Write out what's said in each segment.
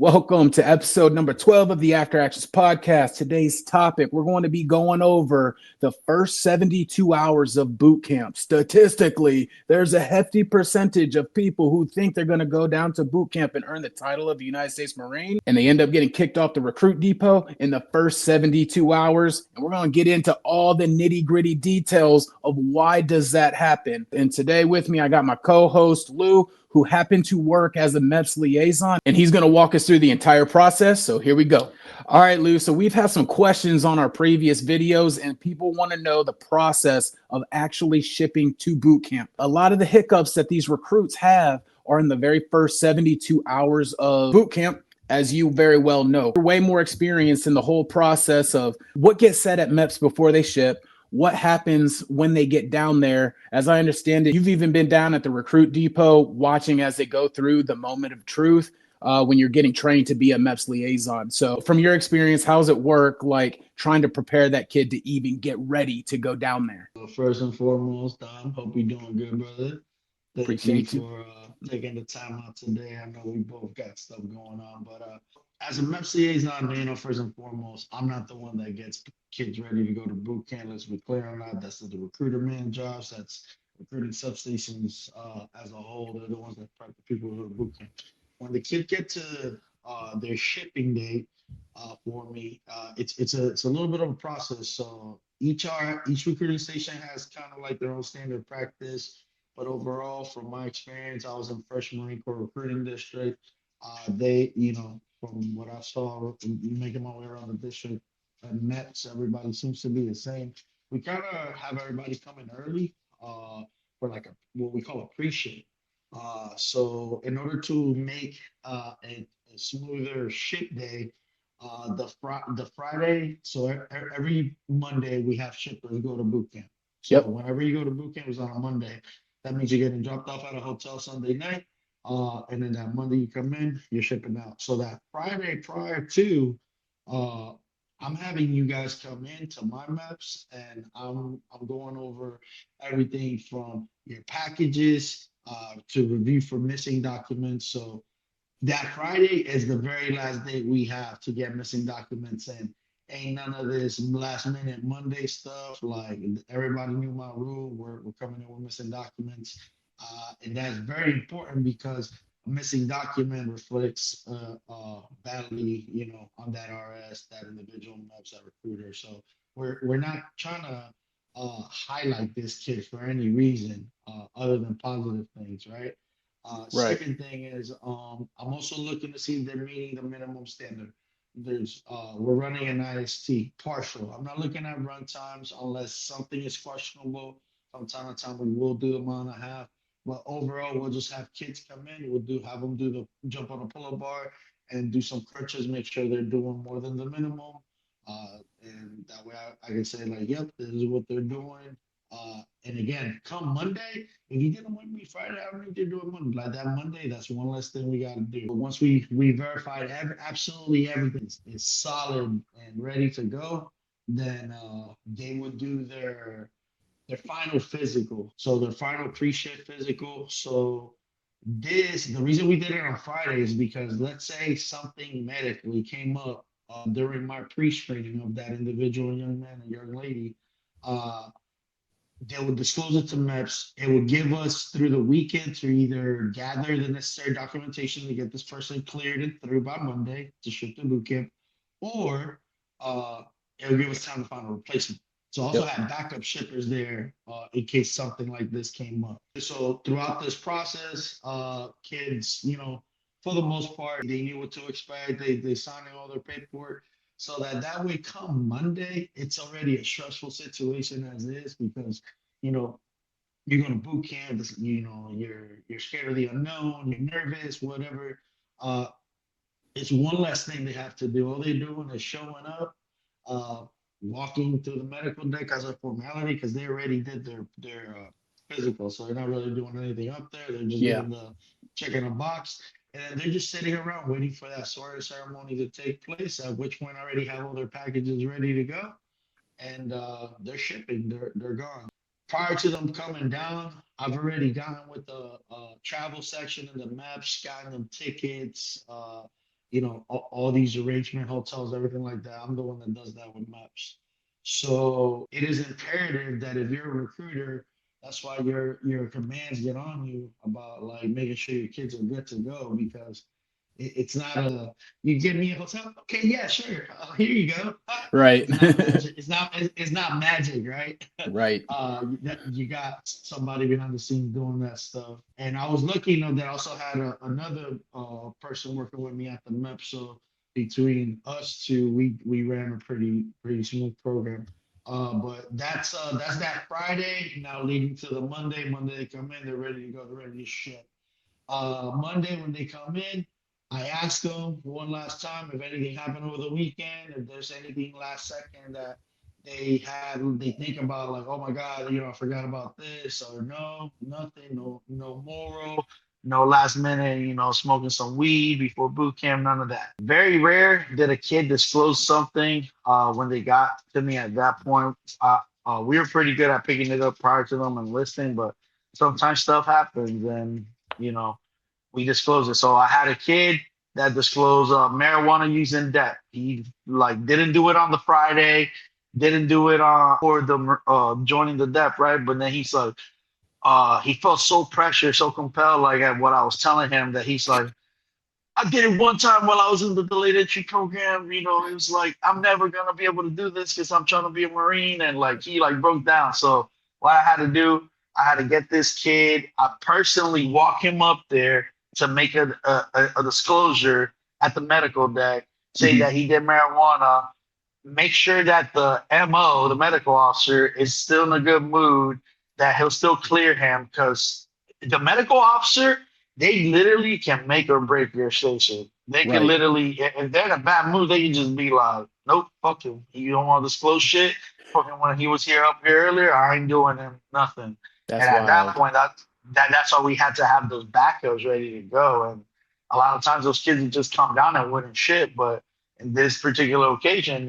Welcome to episode number 12 of the After Actions podcast. Today's topic, we're going to be going over the first 72 hours of boot camp. Statistically, there's a hefty percentage of people who think they're going to go down to boot camp and earn the title of the United States Marine, and they end up getting kicked off the recruit depot in the first 72 hours. And we're going to get into all the nitty-gritty details of why does that happen. And today with me, I got my co-host, Lou, who happened to work as a MEPS liaison, and he's going to walk us through the entire process. So here we go. All right, Lou. So we've had some questions on our previous videos, and people want to know the process of actually shipping to boot camp. A lot of the hiccups that these recruits have are in the very first 72 hours of boot camp. As you very well know, you're way more experienced in the whole process of what gets said at MEPS before they ship, what happens when they get down there. As I understand it, you've even been down at the recruit depot watching as they go through the moment of truth when you're getting trained to be a MEPS liaison. So from your experience, how does it work, like trying to prepare that kid to even get ready to go down there? Well, first and foremost, Dom, hope you're doing good, brother. Thank you Appreciate you. for taking the time out today. I know we both got stuff going on, but as a MEPS liaison, first and foremost, I'm not the one that gets kids ready to go to boot camp. Let's be clear on that. That's the recruiter man jobs. That's recruiting substations as a whole. They're the ones that prep the people who go to boot camp. When the kid get to their shipping date, for me, it's a little bit of a process. So each recruiting station has kind of like their own standard practice. But overall, from my experience, I was in First Marine Corps recruiting district. They, from what I saw, making my way around the district and MEPS, everybody seems to be the same. We kind of have everybody coming early for like what we call a pre-ship. So in order to make a smoother ship day, the Friday, so every Monday we have shippers go to boot camp. So Yep. whenever you go to boot camp is on a Monday. That means you're getting dropped off at a hotel Sunday night. And then that Monday you come in, you're shipping out. So that Friday prior to, uh, I'm having you guys come in to my maps, and I'm going over everything from your packages to review for missing documents. So that Friday is the very last day we have to get missing documents in. Ain't none of this last minute Monday stuff. Like everybody knew my rule. We're coming in with missing documents. And that's very important because a missing document reflects badly, on that RS, that individual maps, that recruiter. So we're not trying to highlight this kid for any reason other than positive things, right? Right. Second thing is, I'm also looking to see if they're meeting the minimum standard. We're running an IST partial. I'm not looking at run times unless something is questionable. From time to time, we will do a mile and a half. But overall, we'll just have kids come in. Have them do the jump on a pull-up bar and do some crunches, make sure they're doing more than the minimum. And that way I can say like, yep, this is what they're doing. And again, come Monday, if you didn't want me Friday, I don't need to do it Monday. Like that Monday, that's one less thing we got to do. But once we verified absolutely everything is solid and ready to go, then they would do their final physical. So their final pre-ship physical. So the reason we did it on Friday is because let's say something medically came up during my pre-screening of that individual young man and young lady. Uh, they would disclose it to MEPS. It would give us through the weekend to either gather the necessary documentation to get this person cleared and through by Monday to ship to boot camp, or uh, it would give us time to find a replacement. So also Yep. have backup shippers there in case something like this came up. So throughout this process, kids, for the most part, they knew what to expect. They signed all their paperwork so that way come Monday, it's already a stressful situation as is because you know you're going to boot camp. You're scared of the unknown. You're nervous, whatever. Uh, it's one less thing they have to do. All they're doing is showing up, uh, walking through the medical deck as a formality because they already did their physical, so they're not really doing anything up there. They're just Yeah. doing the checking a box, and then they're just sitting around waiting for that swearing ceremony to take place. At which point, I already have all their packages ready to go, and they're shipping. They're gone. Prior to them coming down, I've already gotten with the travel section and the maps, gotten them tickets. all these arrangement hotels, everything like that. I'm the one that does that with maps. So it is imperative that if you're a recruiter, that's why your commands get on you about like making sure your kids are good to go, because it's not a you give me a hotel, okay, yeah, sure, here you go. Right. It's not magic. It's not magic, right? Right. You got somebody behind the scenes doing that stuff. And I was lucky enough that I also had another person working with me at the MEP. So between us two, we ran a pretty smooth program. But that's that Friday. Now leading to the Monday. Monday they come in, they're ready to go, they're ready to ship. Monday when they come in, I ask them one last time if anything happened over the weekend, if there's anything last second that they think about, like, oh my God, I forgot about this, or no, nothing, no moral, no last minute, smoking some weed before boot camp, none of that. Very rare did a kid disclose something when they got to me at that point. We were pretty good at picking it up prior to them and listening, but sometimes stuff happens, and you know we disclose it. So I had a kid that disclosed marijuana use in debt. He like didn't do it on the Friday, didn't do it on for the joining the debt, right? But then he's like, he felt so pressure, so compelled, like at what I was telling him, that he's like, I did it one time while I was in the delayed entry program. It was like I'm never gonna be able to do this because I'm trying to be a Marine, and like he like broke down. So what I had to do, I had to get this kid. I personally walk him up there to make a disclosure at the medical deck, say Mhm. that he did marijuana, make sure that the MO, the medical officer, is still in a good mood, that he'll still clear him, because the medical officer, they literally can make or break your station. They can Right. literally, if they're in a bad mood, they can just be like, nope, fuck him. You don't want to disclose shit. Fucking when he was here up here earlier, I ain't doing him nothing. And That's at that wild. point, that's why we had to have those backups ready to go. And a lot of times those kids would just come down and wouldn't shit. But in this particular occasion,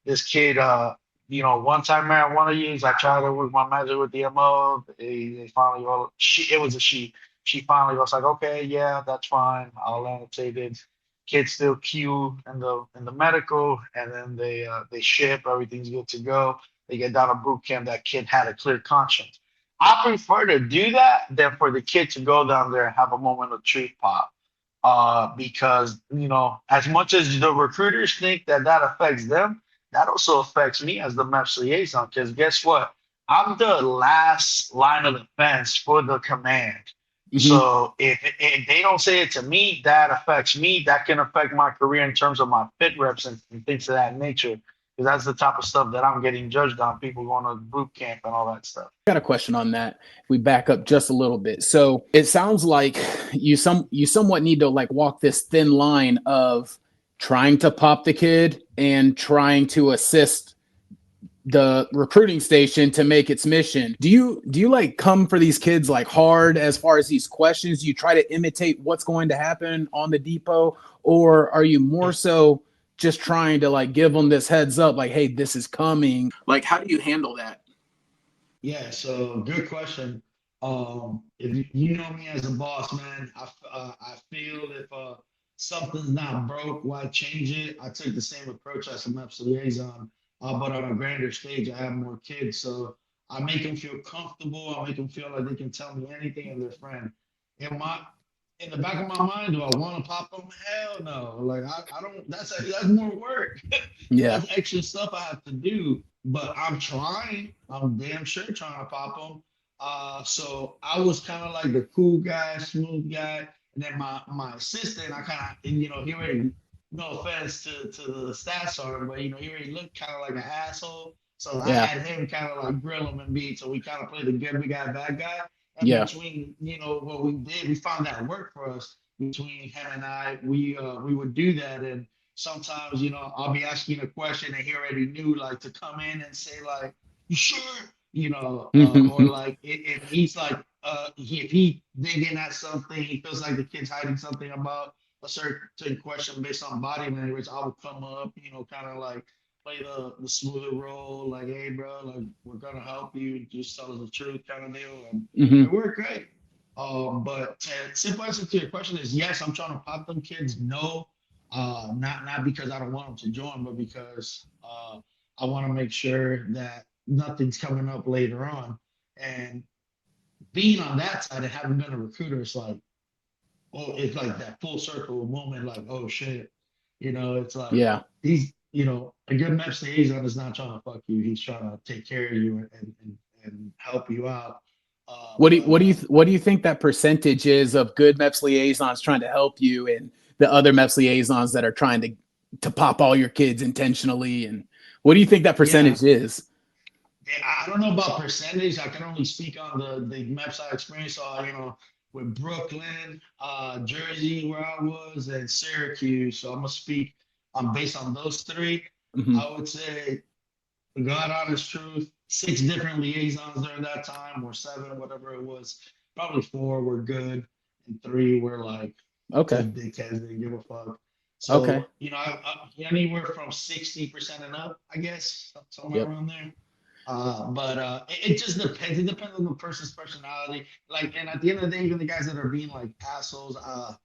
this kid, one time marijuana use, I tried to work my magic with the MO. They finally, well, it was a she. She finally was like, okay, yeah, that's fine. I'll annotate it. Kids still queue in the medical, and then they ship. Everything's good to go. They get down to boot camp. That kid had a clear conscience. I prefer to do that than for the kid to go down there and have a moment of truth pop, because as much as the recruiters think that affects them, that also affects me as the MEPS liaison. Because guess what? I'm the last line of defense for the command. Hmm. So if they don't say it to me, that affects me. That can affect my career in terms of my fit reps and things of that nature. Because that's the type of stuff that I'm getting judged on. People going to boot camp and all that stuff. Got a question on that. We back up just a little bit. So it sounds like you somewhat need to like walk this thin line of trying to pop the kid and trying to assist the recruiting station to make its mission. Do you like come for these kids like hard as far as these questions? You try to imitate what's going to happen on the depot, or are you more so just trying to like give them this heads up, like, hey, this is coming? Like, how do you handle that? Yeah, so good question. If you know me as a boss, man, I feel if something's not broke, why change it? I take the same approach as a MEPS liaison, but on a grander stage, I have more kids, so I make them feel comfortable. I make them feel like they can tell me anything and their friend. In my in the back of my mind, do I want to pop them? Hell no. Like I don't. That's more work. Yeah. That's extra stuff I have to do, but I'm trying. I'm damn sure trying to pop them. So I was kind of like the cool guy, smooth guy, and then my assistant, I kind of, he already, no offense to the staff sergeant, but he already looked kind of like an asshole. So I Yeah. had him kind of like grill him and beat. So we kind of played the good guy, bad guy. And Yeah. between what we did, we found that worked for us. Between him and I, we would do that, and sometimes I'll be asking a question and he already knew, like, to come in and say like, you sure, or like if he's like if he digging at something, he feels like the kid's hiding something about a certain question based on body language, I would come up, kind of like play the smoother role, like, hey bro, like we're gonna help you, just tell us the truth kind of deal, and Hmm. it worked great. But simple answer to your question is yes. I'm trying to pop them kids. No, not because I don't want them to join, but because I want to make sure that nothing's coming up later on. And being on that side and having been a recruiter, it's like, oh, it's like that full circle moment. Like, oh shit, it's like Yeah. a good MEPS liaison is not trying to fuck you. He's trying to take care of you and help you out. What do you think that percentage is of good MEPS liaisons trying to help you and the other MEPS liaisons that are trying to pop all your kids intentionally? And what do you think that Yeah, percentage is? I don't know about percentage. I can only speak on the MEPS I experienced. So with Brooklyn, Jersey, where I was, and Syracuse. So I'm gonna speak based on those three. Hmm. I would say, God honest truth, six different liaisons during that time, or seven, whatever it was. Probably four were good, and three were like Okay. just dickheads. They didn't give a fuck. Okay. So anywhere from 60% and up, I guess, somewhere Yep. around there. But it just depends. It depends on the person's personality. Like, and at the end of the day, even the guys that are being like assholes, I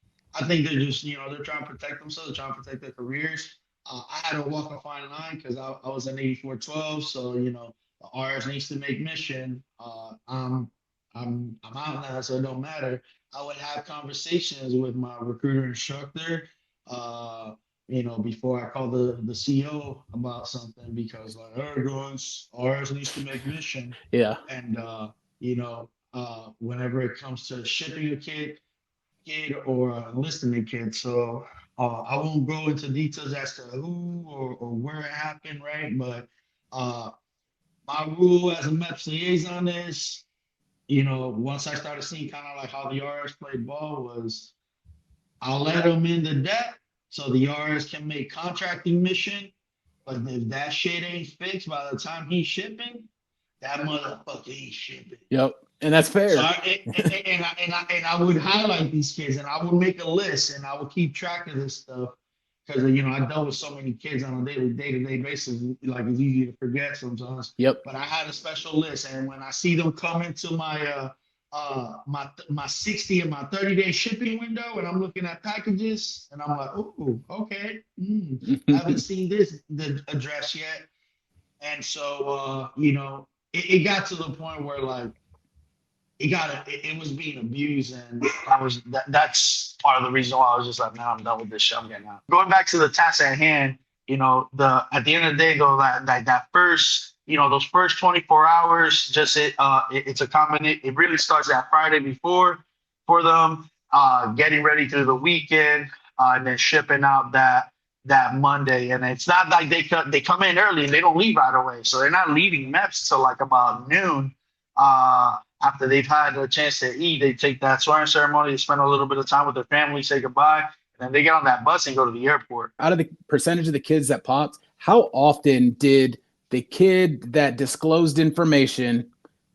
think they're just, they're trying to protect themselves, they're trying to protect their careers. I had to walk a fine line because I was an 8412, so the RS needs to make mission. I'm out now, so it don't matter. I would have conversations with my recruiter instructor. Uh, before I call the CO about something because like, hey guys, ours needs to make mission. Yeah. And whenever it comes to shipping a kid or enlisting a kid. So I won't go into details as to who or where it happened, right? But uh my rule as a MEPS liaison is, once I started seeing kind of like how the RS played ball was I'll let them in the debt so the RS can make contracting mission. But if that shit ain't fixed by the time he's shipping, that motherfucker ain't shipping. Yep. And that's So fair. I would highlight these kids and I would make a list and I would keep track of this stuff because I dealt with so many kids on a daily day-to-day basis. Like it's easy to forget sometimes. Yep. But I had a special list, and when I see them come into my 60 and my 30-day shipping window, and I'm looking at packages, and I'm like, oh, okay, haven't seen the address yet, and so it got to the point where like it was being abused, and that's part of the reason why I was just like, now I'm done with this shit. I'm getting out. Going back to the task at hand, the at the end of the day though, that first, those first 24 hours, just it's a combination. It really starts that Friday before for them, getting ready through the weekend, and then shipping out that Monday. And it's not like they come in early and they don't leave right away, so they're not leaving MEPS till like about noon. After they've had a chance to eat, they take that swearing ceremony, they spend a little bit of time with their family, say goodbye, and then they get on that bus and go to the airport. Out of the percentage of the kids that popped, how often did the kid that disclosed information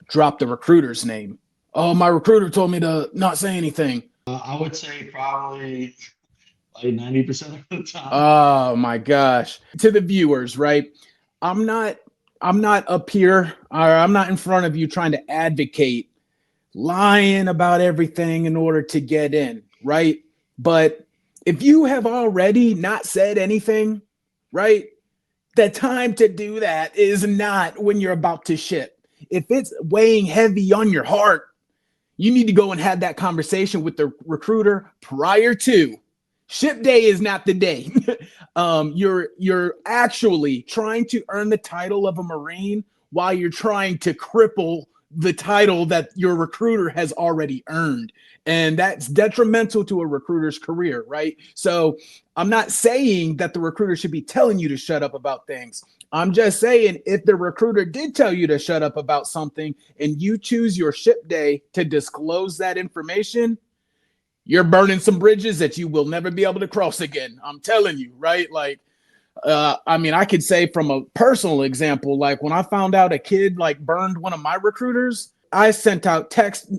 drop the recruiter's name? Oh, my recruiter told me to not say anything. I would say probably like 90% of the time. Oh my gosh. To the viewers, right? I'm not I'm not up here or I'm not in front of you trying to advocate lying about everything in order to get in, right? But if you have already not said anything, right? The time to do that is not when you're about to ship. If it's weighing heavy on your heart, you need to go and have that conversation with the recruiter prior to. Ship day is not the day. You're actually trying to earn the title of a Marine while you're trying to cripple the title that your recruiter has already earned. And that's detrimental to a recruiter's career, right? So I'm not saying that the recruiter should be telling you to shut up about things. I'm just saying if the recruiter did tell you to shut up about something and you choose your ship day to disclose that information, you're burning some bridges that you will never be able to cross again. I'm telling you, right? Like, I mean, I could say from a personal example, like when I found out a kid like burned one of my recruiters, I sent out text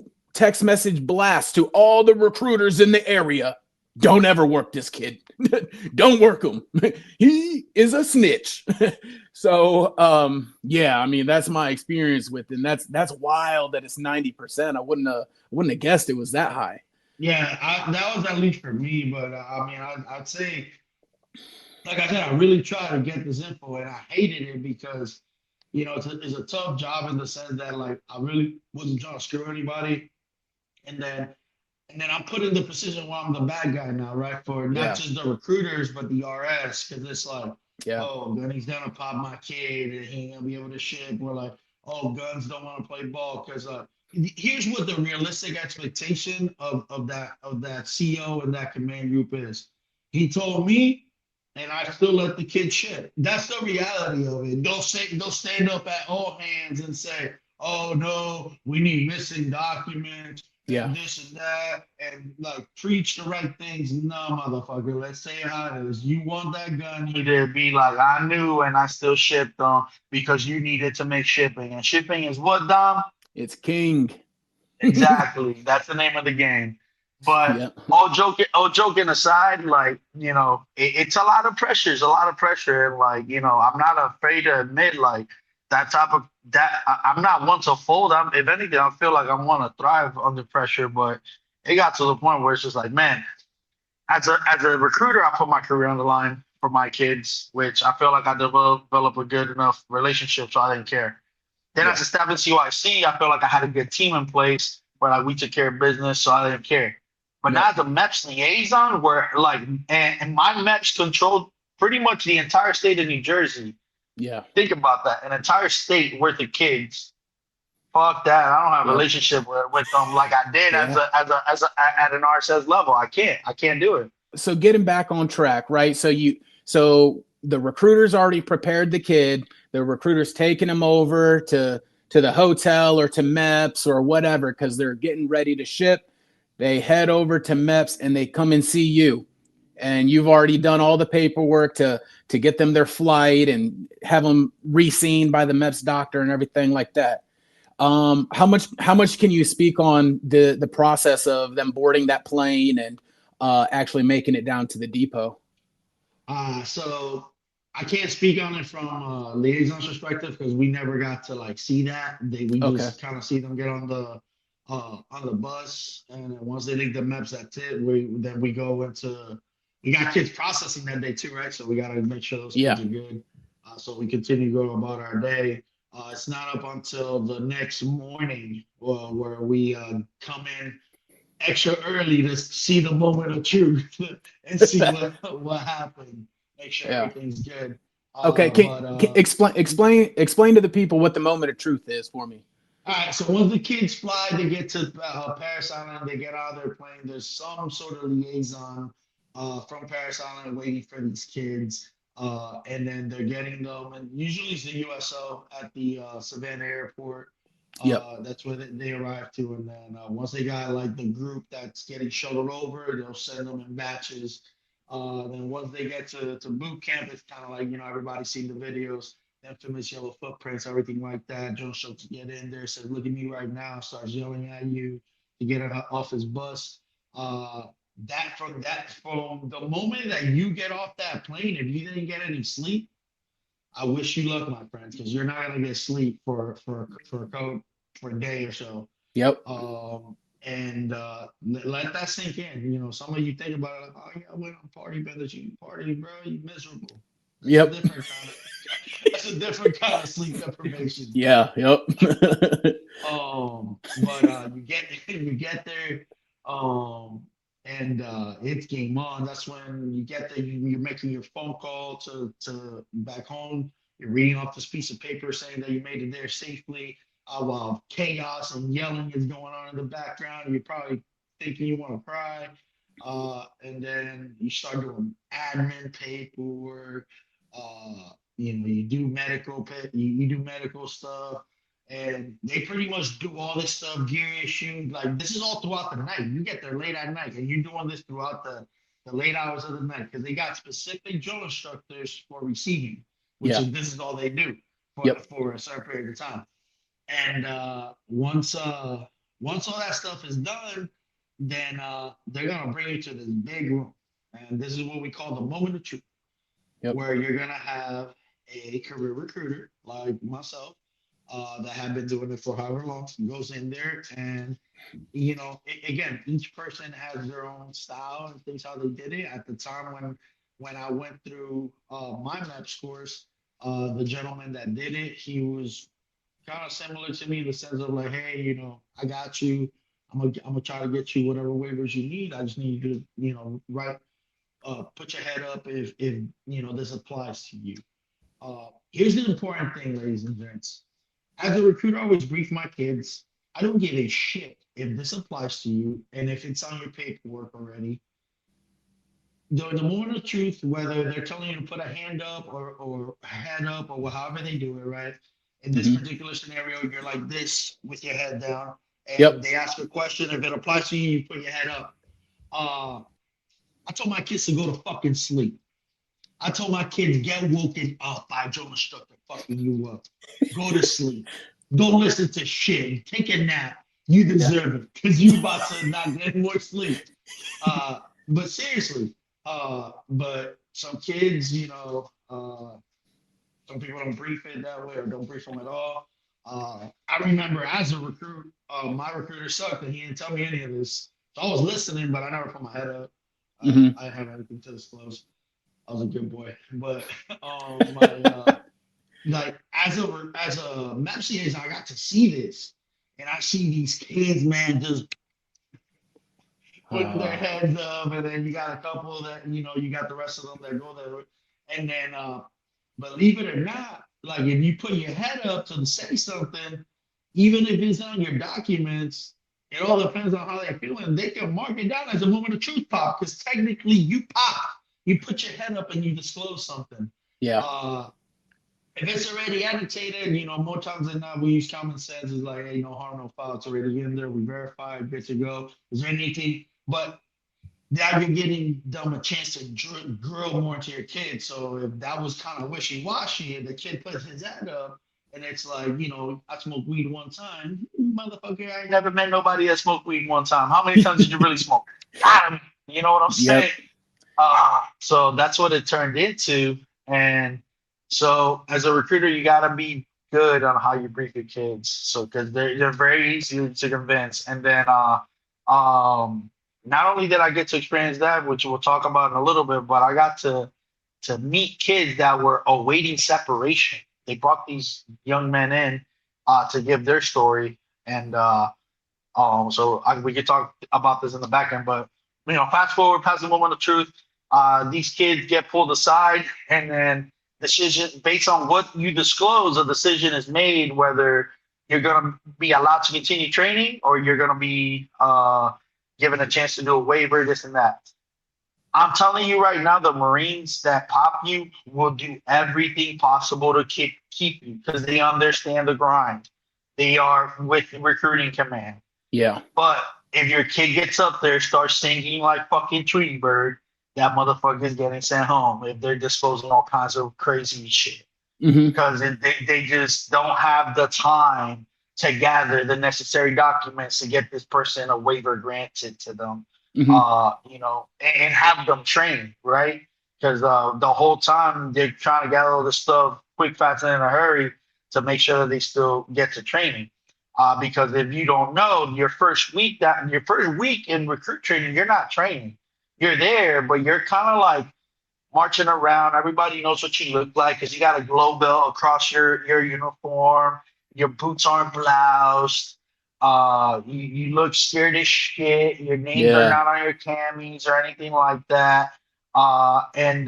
message blasts to all the recruiters in the area. don't ever work this kid. Don't work him. He is a snitch. So yeah, I mean that's my experience with it. And that's wild that it's 90%. I wouldn't have guessed it was that high. Yeah, that was at least for me, but I mean, I'd say, like I said, I really tried to get this info, and I hated it because, it's a tough job in the sense that like I really wasn't trying to screw anybody, and then I'm put in the position where I'm the bad guy now, right? For not Yeah. just the recruiters, but the RS, because it's like, Yeah. oh, then he's gonna pop my kid, and he ain't gonna be able to ship. Or like, oh, guns don't want to play ball because here's what the realistic expectation of that CO and that command group is. He told me, and I still let the kid ship. That's the reality of it. Don't stand up at all hands and say, oh no, we need missing documents Yeah. and this and that, and like preach the right things. No, motherfucker, let's say it how it is. You want that gun, you to be like, I knew and I still shipped them because you needed to make shipping. And shipping is what, Dom? It's king. Exactly. That's the name of the game. But Yeah. all joking aside, like, it's a lot of pressure. It's a lot of pressure. And like, I'm not afraid to admit like that type of that I'm not one to fold. If anything, I feel like I want to thrive under pressure. But it got to the point where it's just like, man, as a recruiter, I put my career on the line for my kids, which I feel like I developed a good enough relationship, so I didn't care. Then Yeah. as a staff in CYC, I felt like I had a good team in place where like we took care of business, so I didn't care. But now Yep. as a MEPS liaison, where like and my MEPS controlled pretty much the entire state of New Jersey. Yeah. Think about that, an entire state worth of kids. Fuck that. I don't have a Yep. relationship with them like I did Yeah. as a at an RSS level. I can't do it. So getting back on track, right? So the recruiter's already prepared the kid. The recruiter's taking him over to the hotel or to MEPS or whatever because they're getting ready to ship. They head over to MEPS and they come and see you. And you've already done all the paperwork to get them their flight and have them re-seen by the MEPS doctor and everything like that. How much can you speak on the process of them boarding that plane and actually making it down to the depot? So I can't speak on it from a liaison's perspective because we never got to like see that. We Okay. just kind of see them get on the bus, and then once they leave the maps, that's it. We go into we got kids processing that day too, right? So we got to make sure those kids Yeah. are good. So we continue to go about our day. It's not up until the next morning where we come in extra early to see the moment of truth and see what happened. Make sure Yeah. everything's good. Okay. But Explain to the people what the moment of truth is for me. All right. So once the kids fly, they get to Paris Island. They get out of their plane. There's some sort of liaison from Paris Island waiting for these kids. And then they're getting them, and usually it's the USO at the Savannah Airport. Yep. That's where they arrive to, and then once they got like the group that's getting shuttled over, they'll send them in batches. Then once they get to boot camp, it's kind of like everybody's seen the videos, infamous yellow footprints, everything like that. Joe Schultz get in there, says, "Look at me right now," starts yelling at you to get off his bus. From the moment that you get off that plane, if you didn't get any sleep, I wish you luck, my friends, because you're not gonna get sleep for a code for a day or so. Yep. And let that sink in. Some of you think about it like, oh yeah, I went on party, but you party, bro, you miserable. That's a Yep. different kind of that's a different kind of sleep deprivation. Yeah. Yep. But you get you get there, um, and it's game on. That's when you get there. You're making your phone call to back home. You're reading off this piece of paper saying that you made it there safely. While chaos and yelling is going on in the background, you're probably thinking you want to cry. And then you start doing admin paperwork. You do you do medical stuff, and they pretty much do all this stuff, gear issue. Like this is all throughout the night. You get there late at night, and you're doing this throughout the late hours of the night because they got specific drill instructors for receiving, which Yeah. is this is all they do Yep. for a certain period of time. And once all that stuff is done, then they're gonna bring you to this big room, and this is what we call the moment of truth, Yep. where you're gonna have a career recruiter like myself that have been doing it for however long goes in there, and again, each person has their own style and things how they did it. At the time when I went through my MAPS course, the gentleman that did it, he was kind of similar to me in the sense of like, hey, I got you. I'm gonna try to get you whatever waivers you need. I just need you to, write, put your head up if this applies to you. Here's the important thing, ladies and gents. As a recruiter, I always brief my kids. I don't give a shit if this applies to you and if it's on your paperwork already. The moment of truth, whether they're telling you to put a hand up or head up or however they do it, right? In this Hmm. particular scenario, you're like this with your head down, and Yep. they ask a question. If it applies to you, you put your head up. Uh, I told my kids to go to fucking sleep. I told my kids, get woken up by Joe instructor fucking you up. Go to sleep. Don't listen to shit. Take a nap. You Yeah. deserve it because you about to not get more sleep. But seriously, but some kids, some people don't brief it that way or don't brief them at all. I remember as a recruit, my recruiter sucked and he didn't tell me any of this. So I was listening, but I never put my head up. Hmm. I didn't have anything to disclose. I was a good boy, but my like as a MAPS liaison, I got to see this, and I see these kids, man, just putting their Uh, heads up, and then you got a couple that you got the rest of them that go there, and then believe it or not, like if you put your head up to say something, even if it's on your documents, it all depends on how they're feeling. They can mark it down as a moment of truth pop because technically you pop, you put your head up and you disclose something. yeah. Uh, if it's already annotated, more times than not, we use common sense. It's like, hey, no harm, no foul. It's already in there. We verify, good to go. Is there anything? But now you're getting them a chance to grill more into your kid. So if that was kind of wishy-washy and the kid puts his hand up and it's like, I smoked weed one time, motherfucker, I ain't never met nobody that smoked weed one time. How many times did you really smoke? Got him. You know what I'm saying? Yep. So that's what it turned into. And so as a recruiter, you got to be good on how you brief your kids. So because they're very easy to convince. And then not only did I get to experience that, which we'll talk about in a little bit, but I got to meet kids that were awaiting separation. They brought these young men in to give their story. And we could talk about this in the back end, but fast forward past the moment of truth, these kids get pulled aside, and then decision based on what you disclose, a decision is made whether you're going to be allowed to continue training or you're going to be given a chance to do a waiver, this and that. I'm telling you right now, the Marines that pop you will do everything possible to keep you because they understand the grind. They are with recruiting command. Yeah. But if your kid gets up there, starts singing like fucking Tweety Bird, that motherfucker is getting sent home if they're disclosing all kinds of crazy shit. Hmm. Because they just don't have the time to gather the necessary documents to get this person a waiver granted to them, Hmm. and have them trained, right? Because the whole time they're trying to gather all this stuff quick, fast, and in a hurry to make sure that they still get to training. Because if you don't know, your first week in recruit training, you're not training. You're there, but you're kind of like marching around. Everybody knows what you look like because you got a glow belt across your uniform. Your boots aren't bloused. You look scared as shit. Your names are Yeah. not on your camis or anything like that. And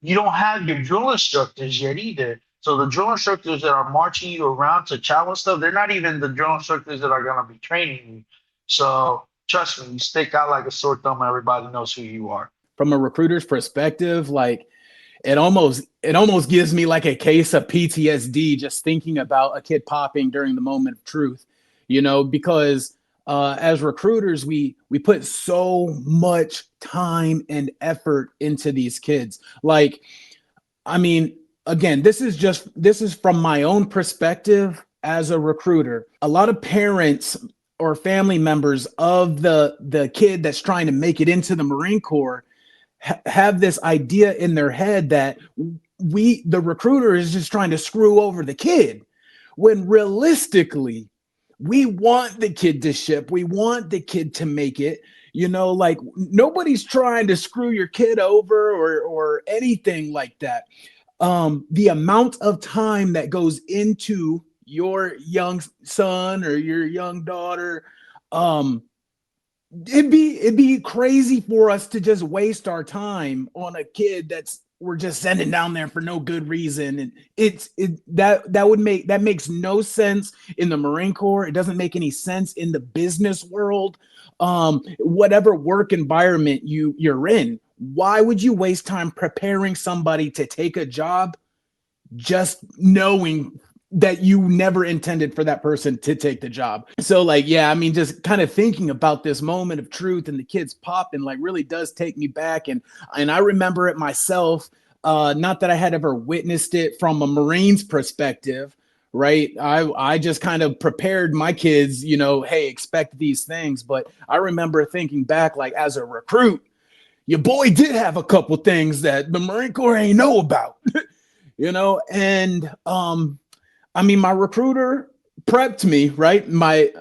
you don't have your drill instructors yet either. So the drill instructors that are marching you around to challenge stuff, they're not even the drill instructors that are going to be training you. So trust me, you stick out like a sore thumb. Everybody knows who you are. From a recruiter's perspective, like it almost gives me like a case of PTSD just thinking about a kid popping during the moment of truth, because as recruiters, we put so much time and effort into these kids. Like, I mean, again, this is from my own perspective as a recruiter. A lot of parents or family members of the kid that's trying to make it into the Marine Corps have this idea in their head that the recruiter is just trying to screw over the kid, when realistically we want the kid to ship, we want the kid to make it. Like, nobody's trying to screw your kid over or anything like that. The amount of time that goes into your young son or your young daughter, it'd be crazy for us to just waste our time on a kid that's we're just sending down there for no good reason. And that makes no sense in the Marine Corps. It doesn't make any sense in the business world. Whatever work environment you're in, why would you waste time preparing somebody to take a job just knowing that you never intended for that person to take the job? So, like, yeah, I mean, just kind of thinking about this moment of truth and the kids popping, like, really does take me back. And I remember it myself. Not that I had ever witnessed it from a Marine's perspective, right? I just kind of prepared my kids, hey, expect these things. But I remember thinking back, like, as a recruit, your boy did have a couple things that the Marine Corps ain't know about, and I mean, my recruiter prepped me, right?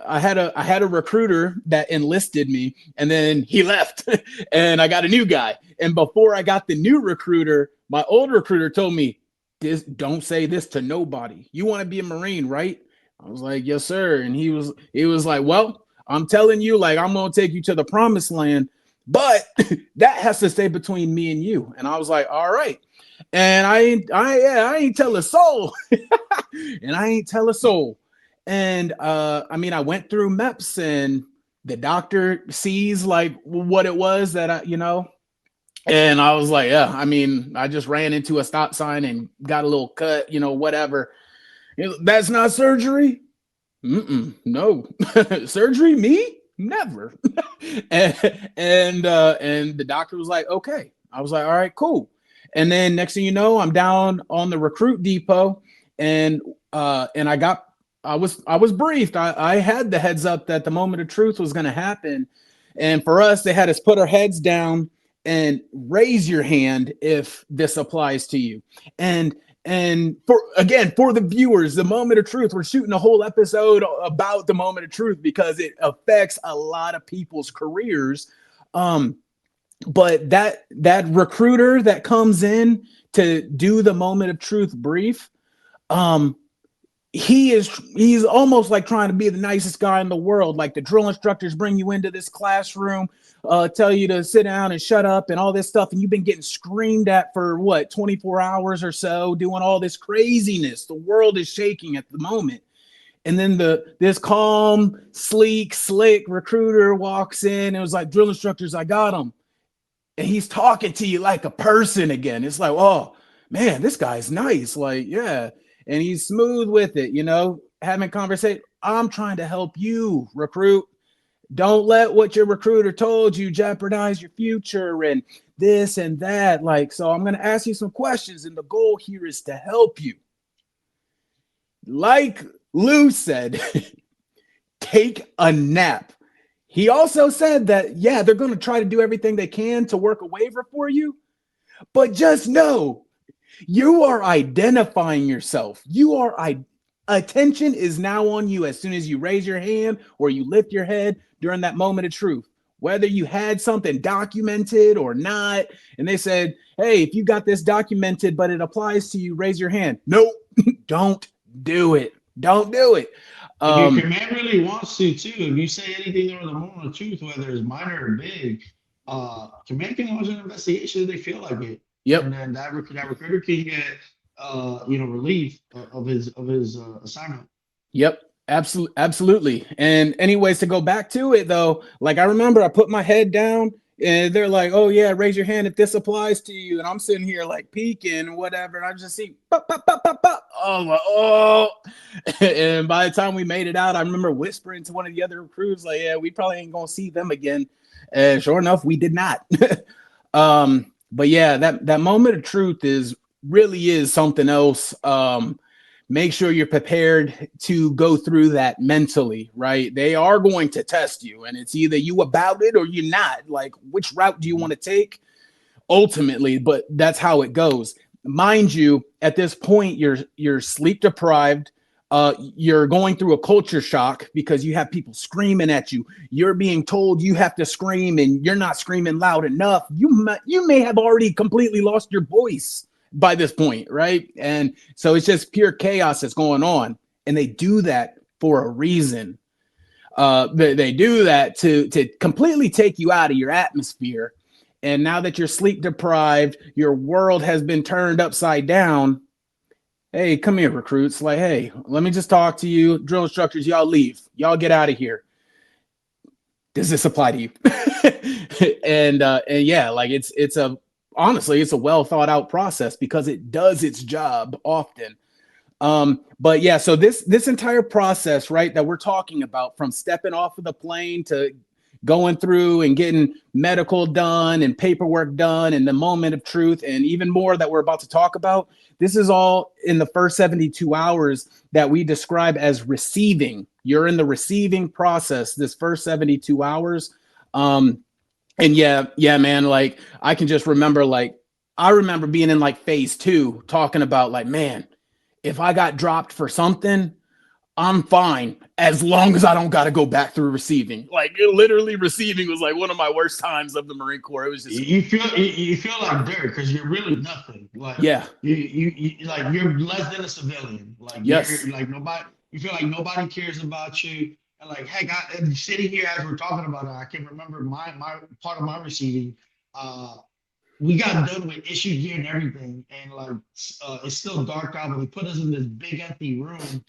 I had a recruiter that enlisted me, and then he left and I got a new guy. And before I got the new recruiter, my old recruiter told me, don't say this to nobody. You want to be a Marine, right? I was like, yes, sir. And he was like, well, I'm telling you, like, I'm going to take you to the promised land, but that has to stay between me and you. And I was like, all right. And I ain't tell a soul. And I ain't tell a soul. And I mean, I went through MEPS, and the doctor sees like what it was that and I was like, yeah, I mean, I just ran into a stop sign and got a little cut, whatever. That's not surgery. No. Surgery, me? Never. and the doctor was like, okay. I was like, all right, cool. And then next thing you know, I'm down on the recruit depot, and I was briefed. I had the heads up that the moment of truth was going to happen. And for us, they had us put our heads down and raise your hand if this applies to you. And for the viewers, the moment of truth, we're shooting a whole episode about the moment of truth because it affects a lot of people's careers. But that recruiter that comes in to do the moment of truth brief, he's almost like trying to be the nicest guy in the world. Like, the drill instructors bring you into this classroom, tell you to sit down and shut up and all this stuff, and you've been getting screamed at for 24 hours or so, doing all this craziness. The world is shaking at the moment. And then this calm, sleek, slick recruiter walks in and was like, drill instructors, I got them. And he's talking to you like a person again. It's like, oh man, this guy's nice. Like, yeah. And he's smooth with it, having conversation. I'm trying to help you, recruit. Don't let what your recruiter told you jeopardize your future and this and that. Like, so I'm going to ask you some questions, and the goal here is to help you. Like Lou said, take a nap. He also said that, yeah, they're going to try to do everything they can to work a waiver for you, but just know you are identifying yourself. Attention is now on you as soon as you raise your hand or you lift your head during that moment of truth, whether you had something documented or not. And they said, hey, if you got this documented, but it applies to you, raise your hand. Nope, don't do it. Don't do it. If your command really wants to, too, if you say anything over the moment of truth, whether it's minor or big, command can launch an investigation if they feel like it. Yep. And then that recruiter can get, relief of his assignment. Yep. Absolutely. And anyways, to go back to it though, like, I remember I put my head down and they're like, oh yeah, raise your hand if this applies to you. And I'm sitting here like peeking and whatever. And I just see, pop, pop, pop, pop, pop. Oh. And by the time we made it out, I remember whispering to one of the other recruits, like, yeah, we probably ain't going to see them again. And sure enough, we did not. But yeah, that moment of truth really is something else. make sure you're prepared to go through that mentally, right? They are going to test you, and it's either you about it or you're not. Like, which route do you want to take ultimately? But that's how it goes. Mind you, at this point, you're sleep deprived. You're going through a culture shock because you have people screaming at you. You're being told you have to scream, and you're not screaming loud enough. You may have already completely lost your voice by this point, right? And so it's just pure chaos that's going on, and they do that for a reason. They do that to completely take you out of your atmosphere. And now that you're sleep deprived, your world has been turned upside down. Hey, come here, recruits. Like, hey, let me just talk to you. Drill instructors, y'all leave. Y'all get out of here. Does this apply to you? And yeah, like it's a honestly, it's a well thought out process because it does its job often. But yeah, so this entire process, right, that we're talking about, from stepping off of the plane to going through and getting medical done and paperwork done and the moment of truth and even more that we're about to talk about, this is all in the first 72 hours that we describe as receiving. You're in the receiving process this first 72 hours. And yeah, man, like I can just remember, like I remember being in like phase 2 talking about like, man, if I got dropped for something, I'm fine as long as I don't got to go back through receiving. Like literally, receiving was like one of my worst times of the Marine Corps. It was just you feel like dirt because you're really nothing. Like yeah, you like you're less than a civilian. Like yes, you're like nobody. You feel like nobody cares about you. And like heck, and sitting here as we're talking about it, I can remember my part of my receiving. We got done with issue gear and everything, and like it's still dark out, but they put us in this big empty room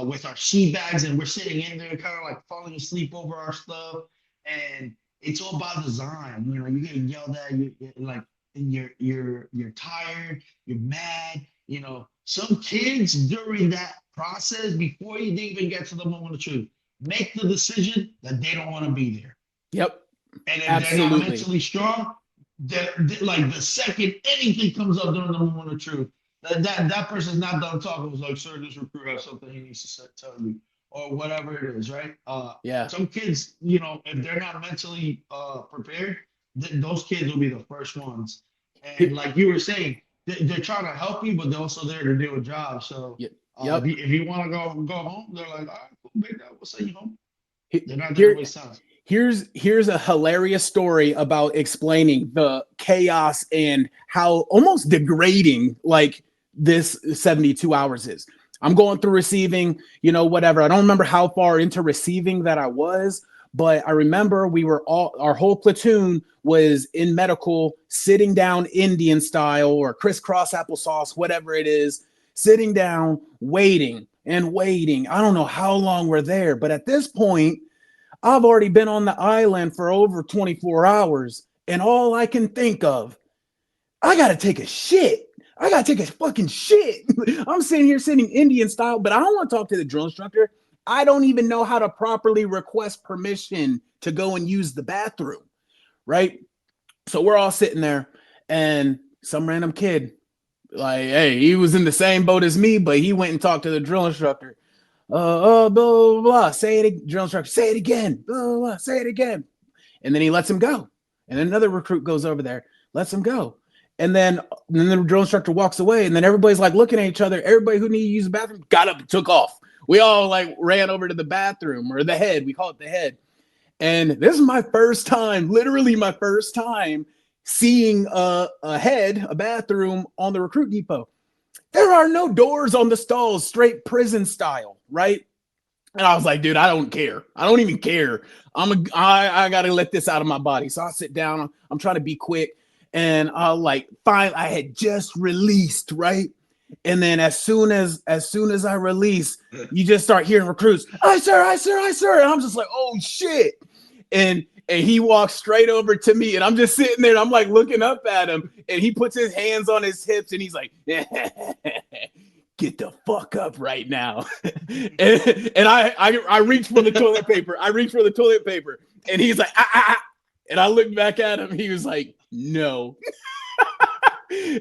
with our sea bags, and we're sitting in there, kind of like falling asleep over our stuff, and it's all by design. You know, you're getting yelled at, like you're tired, you're mad. You know, some kids during that process, before you even get to the moment of truth, make the decision that they don't want to be there, yep, and if they're not absolutely. mentally strong, that like the second anything comes up during the moment of truth, that person's not done talking. Was like, sir, this recruit has something he needs to tell you, or whatever it is, right? Yeah. Some kids, you know, if they're not mentally prepared, those kids will be the first ones. And like you were saying, they're trying to help you, but they're also there to do a job. So Yep. if you want to go home, they're like, all right, cool, big dog, we'll send you home. They're not there to Here, waste time. here's a hilarious story about explaining the chaos and how almost degrading like this 72 hours is. I'm going through receiving, whatever. I don't remember how far into receiving that I was, but I remember we were our whole platoon was in medical, sitting down Indian style or crisscross applesauce, whatever it is, sitting down, waiting and waiting. I don't know how long we're there, but at this point, I've already been on the island for over 24 hours, and all I can think of, I gotta take a shit. I gotta take a fucking shit. I'm sitting here sitting Indian style, but I don't want to talk to the drill instructor. I don't even know how to properly request permission to go and use the bathroom, right? So we're all sitting there, and some random kid, like, hey, he was in the same boat as me, but he went and talked to the drill instructor. Blah, blah, blah. Say it, drill instructor. Say it again. Blah, blah, blah. Say it again. And then he lets him go. And then another recruit goes over there, lets him go. And then the drill instructor walks away. And then everybody's like looking at each other. Everybody who needed to use the bathroom got up and took off. We all like ran over to the bathroom, or the head. We call it the head. And this is my first time, literally my first time, seeing a bathroom on the recruit depot. There are no doors on the stalls, straight prison style, right? And I was like, dude, I don't care. I don't even care. I gotta let this out of my body. So I sit down. I'm trying to be quick, and I had just released, right? And then as soon as I release, you just start hearing recruits, "Aye, sir, aye, sir, aye, sir," and I'm just like, oh shit. And he walks straight over to me, and I'm just sitting there, and I'm like looking up at him, and he puts his hands on his hips, and he's like, get the fuck up right now. and I reached for the toilet paper. And he's like, ah. And I looked back at him. He was like, no.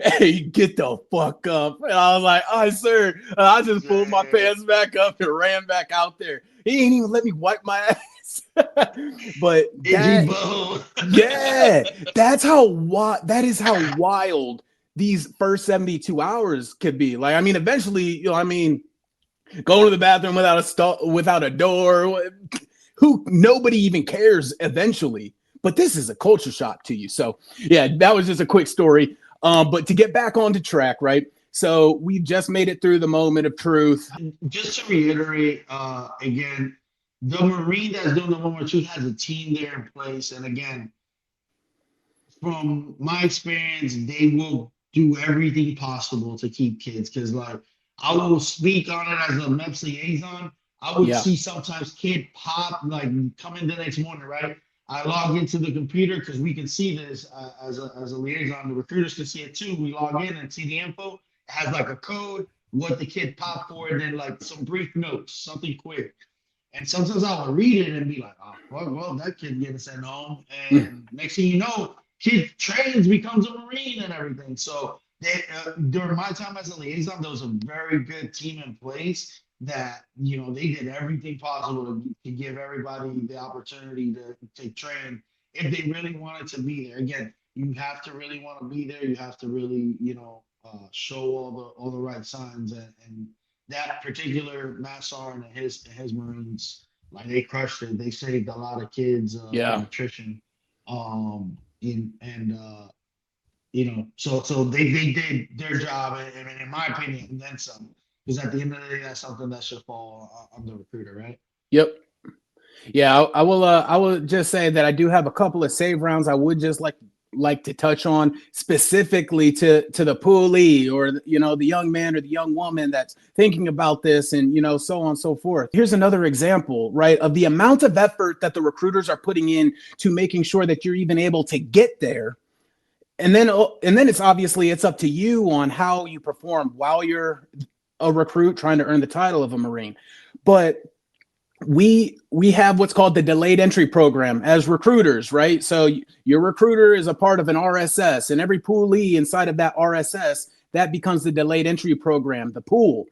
hey, get the fuck up. And I was like, oh, sir. I just pulled my Yeah. pants back up and ran back out there. He ain't even let me wipe my ass. But Itchy that, bone. yeah, that is how wild these first 72 hours could be. Like, I mean, eventually, going to the bathroom without a door, who nobody even cares eventually. But this is a culture shock to you. So yeah, that was just a quick story. But to get back onto track, right? So we just made it through the moment of truth. Just to reiterate, again, the Marine that's doing the 112 has a team there in place. And again, from my experience, they will do everything possible to keep kids. Because, like, I will speak on it as a MEPS liaison. I would Yeah. see sometimes kid pop, like, come in the next morning, right? I log into the computer because we can see this as a liaison. The recruiters can see it too. We log in and see the info. It has like a code, what the kid popped for, and then like some brief notes, something quick. And sometimes I would read it and be like, oh, well, that kid getting sent home. And next thing you know, kid trains, becomes a Marine and everything. So during my time as a liaison, there was a very good team in place that, they did everything possible to give everybody the opportunity to train if they really wanted to be there. Again, you have to really want to be there. You have to really, show all the right signs and that particular Matt Sergeant and his Marines, like they crushed it. They saved a lot of kids from Yeah. attrition. So they did their job, and in my opinion, and then some. Because at the end of the day, that's something that should fall on the recruiter, right? Yep. Yeah, I will just say that I do have a couple of save rounds I would just like to touch on specifically to the poolee or the young man or the young woman that's thinking about this and so on and so forth. Here's another example, right, of the amount of effort that the recruiters are putting in to making sure that you're even able to get there. And then it's up to you on how you perform while you're a recruit trying to earn the title of a Marine. But we have what's called the delayed entry program as recruiters, right? So your recruiter is a part of an RSS, and every poolee inside of that RSS that becomes the delayed entry program, the pool.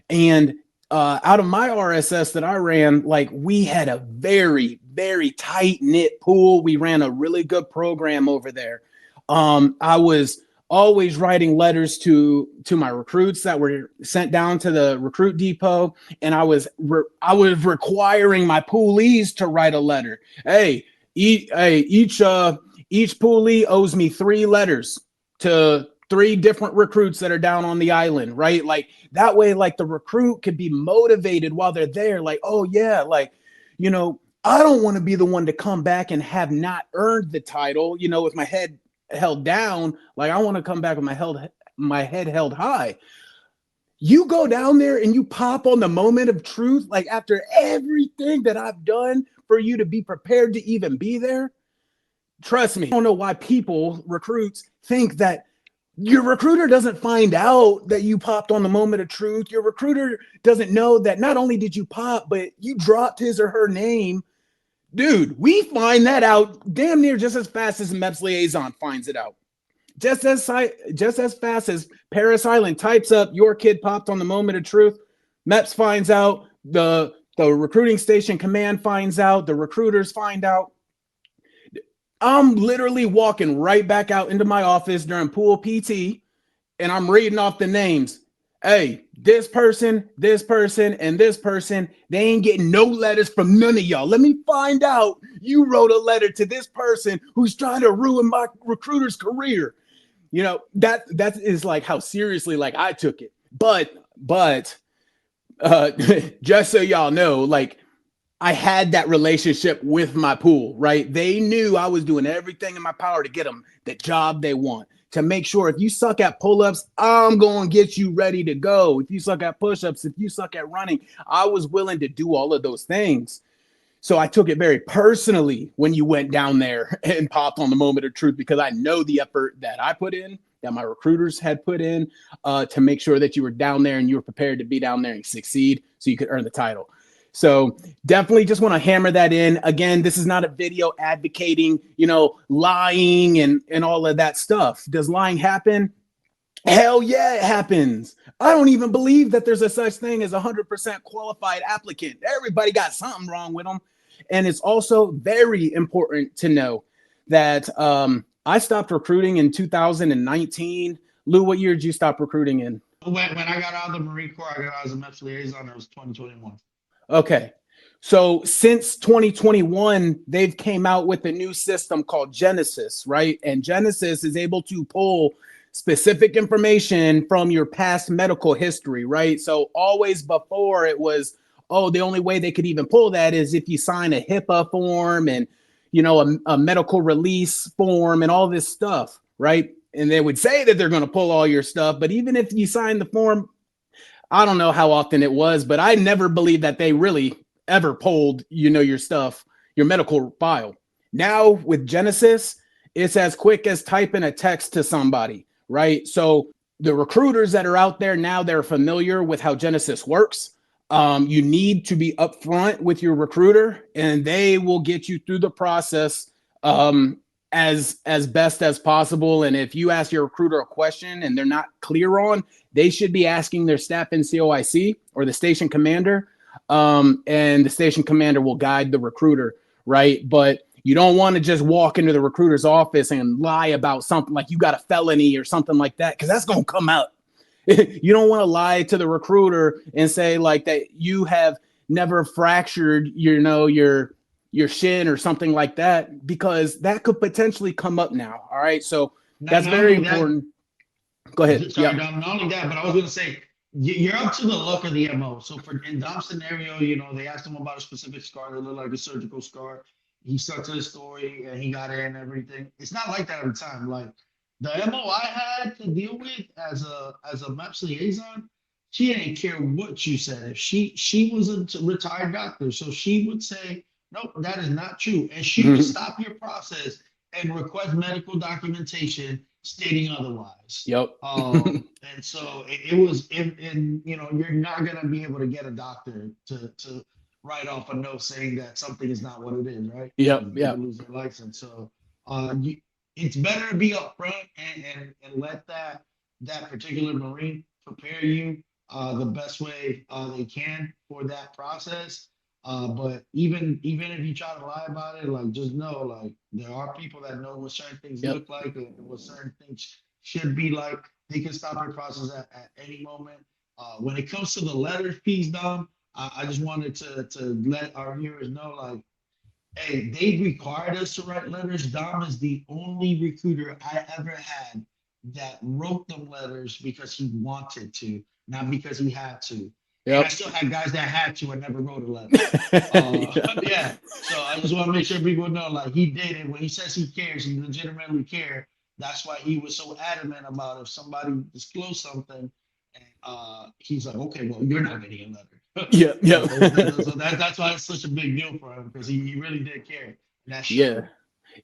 And out of my RSS that I ran, like we had a very, very tight knit pool. We ran a really good program over there. I was always writing letters to my recruits that were sent down to the recruit depot, and I was requiring my poolees to write a letter. Hey, each poolee owes me 3 letters to 3 different recruits that are down on the island, right? Like that way, like the recruit could be motivated while they're there. Like, oh yeah, like, I don't want to be the one to come back and have not earned the title, with my head held down. Like I want to come back with my head held high. You go down there and you pop on the moment of truth, like after everything that I've done for you to be prepared to even be there. Trust me, I don't know why recruits, think that your recruiter doesn't find out that you popped on the moment of truth. Your recruiter doesn't know that not only did you pop, but you dropped his or her name. Dude, we find that out damn near just as fast as MEPS liaison finds it out. Just as fast as Paris Island types up your kid popped on the moment of truth, MEPS finds out, the recruiting station command finds out, the recruiters find out. I'm literally walking right back out into my office during pool PT, and I'm reading off the names. Hey, this person, and this person, they ain't getting no letters from none of y'all. Let me find out you wrote a letter to this person who's trying to ruin my recruiter's career. That is like how seriously like I took it. But just so y'all know, like I had that relationship with my pool, right? They knew I was doing everything in my power to get them the job they want, to make sure if you suck at pull-ups, I'm going to get you ready to go. If you suck at push-ups, if you suck at running, I was willing to do all of those things. So I took it very personally when you went down there and popped on the moment of truth, because I know the effort that I put in, that my recruiters had put in to make sure that you were down there and you were prepared to be down there and succeed so you could earn the title. So definitely just want to hammer that in. Again, this is not a video advocating, lying and all of that stuff. Does lying happen? Hell yeah, it happens. I don't even believe that there's a such thing as 100% qualified applicant. Everybody got something wrong with them. And it's also very important to know that I stopped recruiting in 2019. Lou, what year did you stop recruiting in? When I got out of the Marine Corps, I got out as a MEPS liaison. It was 2021. Okay. So since 2021, they've came out with a new system called Genesis, right? And Genesis is able to pull specific information from your past medical history, right? So always before it was, oh, the only way they could even pull that is if you sign a HIPAA form and, a medical release form and all this stuff, right? And they would say that they're going to pull all your stuff, but even if you sign the form, I don't know how often it was, but I never believed that they really ever pulled, your stuff, your medical file. Now with Genesis, it's as quick as typing a text to somebody, right? So the recruiters that are out there now, they're familiar with how Genesis works. You need to be upfront with your recruiter, and they will get you through the process as best as possible. And if you ask your recruiter a question and they're not clear on, they should be asking their staff NCOIC or the station commander, and the station commander will guide the recruiter, right? But you don't want to just walk into the recruiter's office and lie about something like you got a felony or something like that, because that's going to come out. You don't want to lie to the recruiter and say like that you have never fractured, your shin or something like that, because that could potentially come up now. All right. So Not, that's not very only that, important. Go ahead. sorry, Yep. Dom, not only that, but I was going to say, you're up to the look of the MO. So for in Dom's scenario, they asked him about a specific scar that looked like a surgical scar. He stuck to the story and he got it and everything. It's not like that every time. Like the MO I had to deal with as a MAPS liaison, she didn't care what you said. If she was a retired doctor, so she would say, nope, that is not true. And she would stop your process and request medical documentation stating otherwise. Yep. And so it was in you're not gonna be able to get a doctor to write off a note saying that something is not what it is, right? Yep. Because they could Yep. lose their license. So it's better to be upfront and let that particular Marine prepare you the best way they can for that process. But even if you try to lie about it, like just know like there are people that know what certain things Yep. look like and what certain things should be like. They can stop your process at any moment. When it comes to the letter piece, Dom, I just wanted to let our viewers know like, hey, they required us to write letters. Dom is the only recruiter I ever had that wrote them letters because he wanted to, not because he had to. And I Yep. still had guys that had to and never wrote a letter. Uh, Yeah. yeah. So I just want to make sure people know, like he did it. When he says he cares, he legitimately cares. That's why he was so adamant about if somebody disclosed something, and he's like, okay, well, you're not getting a letter. Yep. So, Yep. so that's why it's such a big deal for him because he really did care. And that Yeah. showed.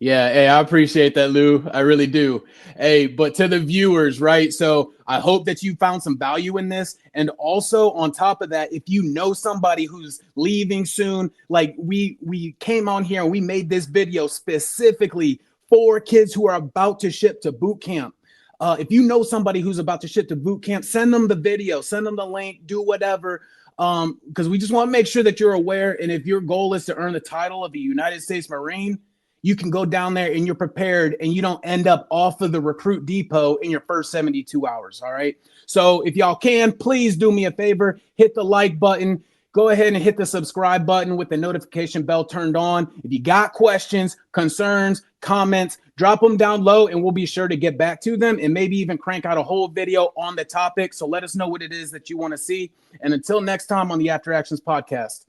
Yeah, hey, I appreciate that, Lou. I really do. Hey, but to the viewers, right? So I hope that you found some value in this. And also on top of that, if you know somebody who's leaving soon, like we came on here and we made this video specifically for kids who are about to ship to boot camp. If you know somebody who's about to ship to boot camp, send them the video, send them the link, do whatever. Because we just want to make sure that you're aware. And if your goal is to earn the title of a United States Marine, you can go down there and you're prepared and you don't end up off of the recruit depot in your first 72 hours. All right. So if y'all can, please do me a favor, hit the like button, go ahead and hit the subscribe button with the notification bell turned on. If you got questions, concerns, comments, drop them down low and we'll be sure to get back to them and maybe even crank out a whole video on the topic. So let us know what it is that you want to see. And until next time on the After Actions podcast.